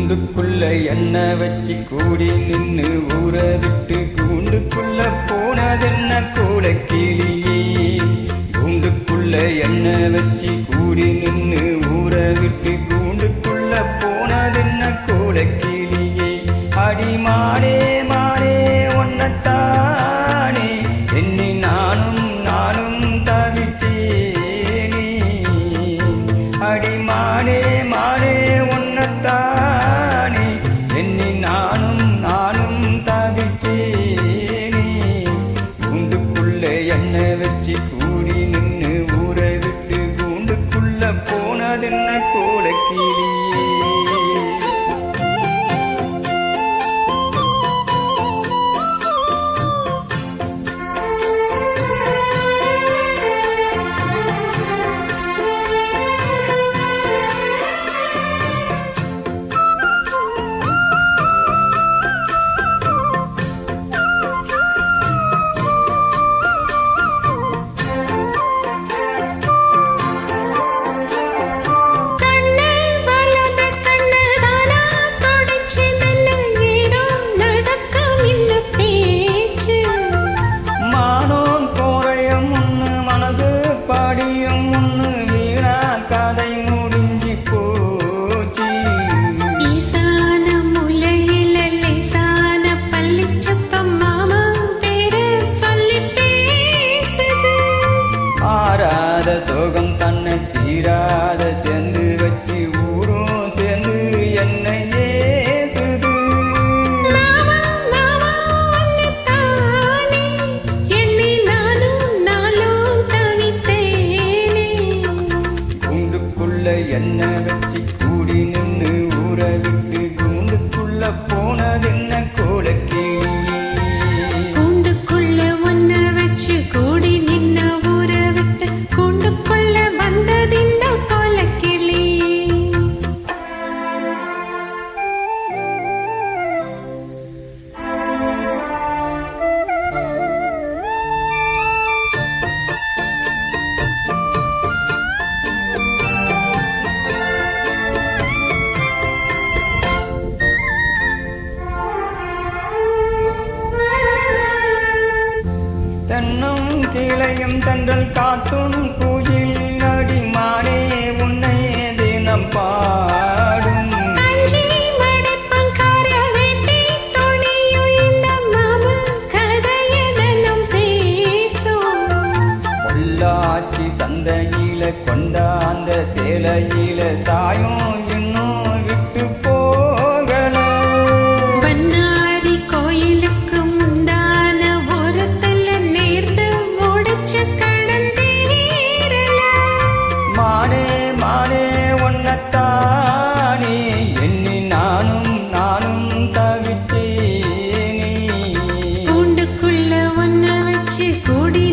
கூண்டுக்குள்ள என்ன வச்சு கூடி நின்னு ஊற விட்டு கூண்டுக்குள்ள போனதென்ன கோலக்கிளியே. கூண்டுக்குள்ள என்ன வச்சு கூடி நின்னு ஊற விட்டு கூண்டுக்குள்ள போனதென்ன கோலக்கிளியே. அடிமானே மானே ஒன்னத்தானே எண்ணி நானும் நானும் தவிச்சேனே. அடிமானே மானே ஒன்னத்தானே எண்ணி நானும் நானும் தவிச்சேனே. கூண்டுக்குள்ள என்ன வச்சு கூடி நின்னு ஊற விட்டு கூண்டுக்குள்ள போனதென்ன கோலக்கிளியே. சோகம் தன்னை தீராத சேர்ந்து வச்சு ஊரும் சேர்ந்து என்னை ஏசுது. கூண்டுக்குள்ள என்ன வச்சு கூடி நின்னு ஊற விட்டு கூண்டுக்குள்ள போனதென்ன கோலக்கிளியே. கூண்டுக்குள்ள ஒன்ன வச்சு கூடி நின்ன ஊற விட்டு கூண்டுக்குள்ள வந்ததிந்த கோலக்கிளியே. தென்னும் கிளையும் தன்றல் காத்தும் குயில் அடிமானே உன்னை தினம் பாடும். பொள்ளாச்சி சந்தையில கொண்டாந்த சேலையில சாயும் இன்னும் விட்டு போகல. வண்ணாரி கோயிலுக்கு முந்தான ஓரத்துல நேர்ந்து முடிச்ச கடந்தேறல. மானே மானே ஒன்னத்தானே எண்ணி நானும் நானும் தவிச்சேனே. கூண்டுக்குள்ள ஒன்ன வச்சு கூடி